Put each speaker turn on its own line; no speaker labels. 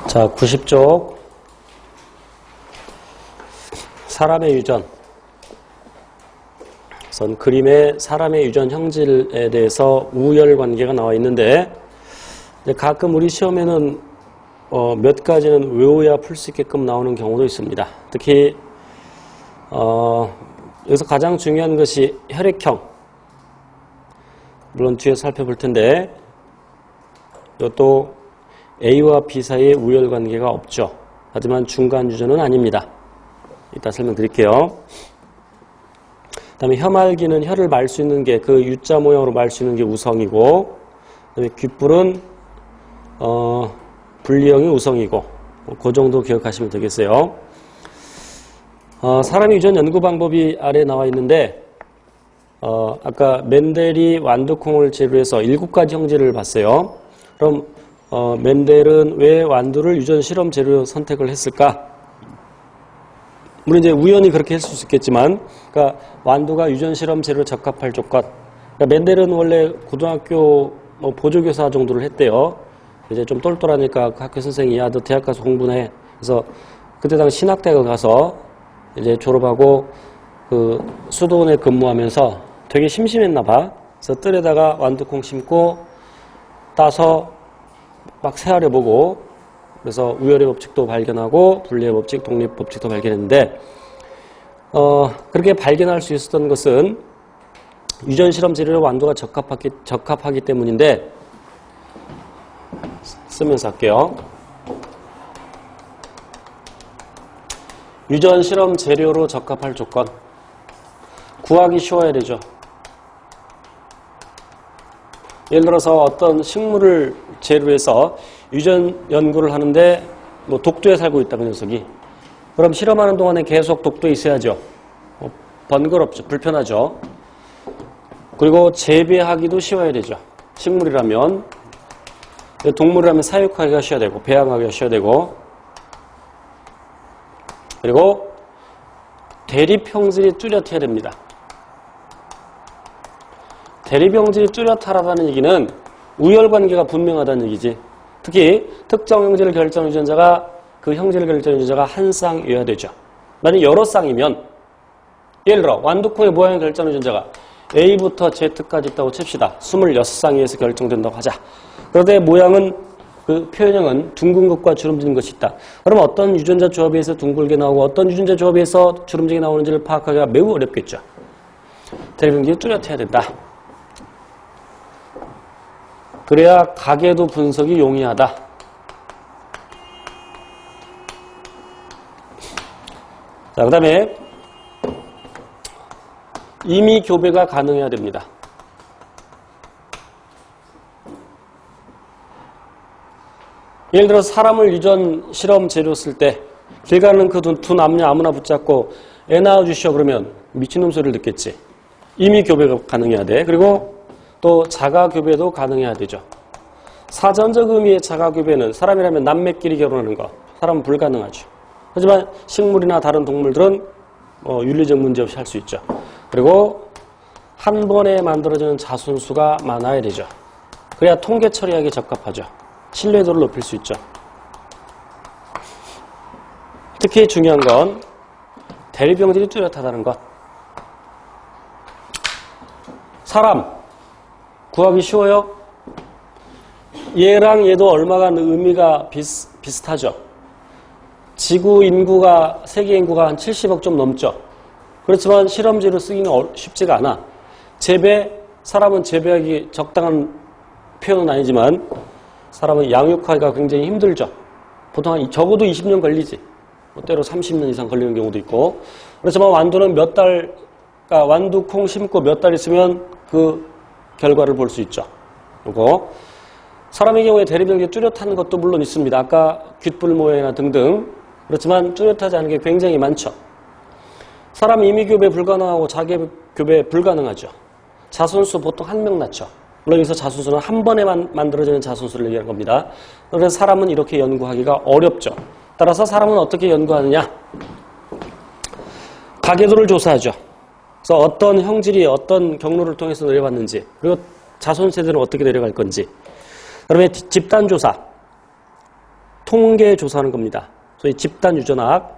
자, 90쪽 사람의 유전. 우선 그림에 사람의 유전 형질에 대해서 우열 관계가 나와 있는데 가끔 우리 시험에는 몇 가지는 외워야 풀 수 있게끔 나오는 경우도 있습니다. 특히 여기서 가장 중요한 것이 혈액형. 물론 뒤에 살펴볼 텐데 이것도 A와 B 사이에 우열 관계가 없죠. 하지만 중간 유전은 아닙니다. 이따 설명드릴게요. 그 다음에 혀말기는 혀를 말 수 있는 게 그 U자 모양으로 말 수 있는 게 우성이고, 그 다음에 귓불은 분리형이 우성이고, 그 정도 기억하시면 되겠어요. 사람의 유전 연구 방법이 아래에 나와 있는데 아까 멘델이 완두콩을 재료로 해서 7가지 형질을 봤어요. 그럼 멘델은 왜 완두를 유전 실험 재료로 선택을 했을까? 물론 이제 우연히 그렇게 했을 수 있겠지만, 그러니까 완두가 유전 실험 재료로 적합할 조건. 그러니까 멘델은 원래 고등학교 보조교사 정도를 했대요. 이제 좀 똘똘하니까 그 학교 선생이 야, 너 대학 가서 공부해. 그래서 그때 당시 신학대학을 가서 이제 졸업하고 그 수도원에 근무하면서 되게 심심했나 봐. 그래서 뜰에다가 완두콩 심고 따서 막 세아려보고, 그래서 우열의 법칙도 발견하고 분리의 법칙, 독립 법칙도 발견했는데 그렇게 발견할 수 있었던 것은 유전 실험 재료로 완두가 적합하기 때문인데, 쓰면서 할게요. 유전 실험 재료로 적합할 조건. 구하기 쉬워야 되죠. 예를 들어서 어떤 식물을 재료로 해서 유전 연구를 하는데 독도에 살고 있다, 그 녀석이. 그럼 실험하는 동안에 계속 독도에 있어야죠. 번거롭죠. 불편하죠. 그리고 재배하기도 쉬워야 되죠. 식물이라면. 동물이라면 사육하기가 쉬워야 되고, 배양하기가 쉬워야 되고, 그리고 대립형질이 뚜렷해야 됩니다. 대립형질이 뚜렷하다는 얘기는 우열관계가 분명하다는 얘기지. 특히 특정 형질을 결정하는 유전자가 그 형질을 결정하는 유전자가 한 쌍이어야 되죠. 만약 여러 쌍이면, 예를 들어 완두콩의 모양을 결정하는 유전자가 A부터 Z까지 있다고 칩시다. 26쌍에서 결정된다고 하자. 그런데 모양은, 그 표현형은 둥근 것과 주름진 것이 있다. 그럼 어떤 유전자 조합에서 둥글게 나오고 어떤 유전자 조합에서 주름지게 나오는지를 파악하기가 매우 어렵겠죠. 대립형질이 뚜렷해야 된다. 그래야 가계도 분석이 용이하다. 자, 그 다음에 임의 교배가 가능해야 됩니다. 예를 들어 사람을 유전 실험 재료 쓸 때 길 가는 그 두 남녀 아무나 붙잡고 애 낳아주시오 그러면 미친놈 소리를 듣겠지. 임의 교배가 가능해야 돼. 그리고 또 자가교배도 가능해야 되죠. 사전적 의미의 자가교배는 사람이라면 남매끼리 결혼하는 거, 사람은 불가능하죠. 하지만 식물이나 다른 동물들은 윤리적 문제 없이 할 수 있죠. 그리고 한 번에 만들어지는 자손수가 많아야 되죠. 그래야 통계 처리하기에 적합하죠. 신뢰도를 높일 수 있죠. 특히 중요한 건 대립형질이 뚜렷하다는 것. 사람 구하기 쉬워요? 얘랑 얘도 얼마가 의미가 비슷하죠. 지구 인구가, 세계 인구가 한 70억 좀 넘죠. 그렇지만 실험지로 쓰기는 쉽지가 않아. 사람은 재배하기 적당한 표현은 아니지만 사람은 양육하기가 굉장히 힘들죠. 보통 적어도 20년 걸리지. 때로 30년 이상 걸리는 경우도 있고. 그렇지만 완두는 그러니까 완두콩 심고 몇 달 있으면 그 결과를 볼 수 있죠. 그리고 사람의 경우에 대립형질이 뚜렷한 것도 물론 있습니다. 아까 귓불 모양이나 등등. 그렇지만 뚜렷하지 않은 게 굉장히 많죠. 사람 임의교배 불가능하고 자기교배 불가능하죠. 자손수 보통 한 명 낳죠. 물론 여기서 자손수는 한 번에 만들어지는 자손수를 얘기하는 겁니다. 그래서 사람은 이렇게 연구하기가 어렵죠. 따라서 사람은 어떻게 연구하느냐? 가계도를 조사하죠. 그래서 어떤 형질이 어떤 경로를 통해서 내려갔는지, 그리고 자손 세대는 어떻게 내려갈 건지. 그다음에 집단조사. 통계 조사하는 겁니다. 소위 집단 유전학.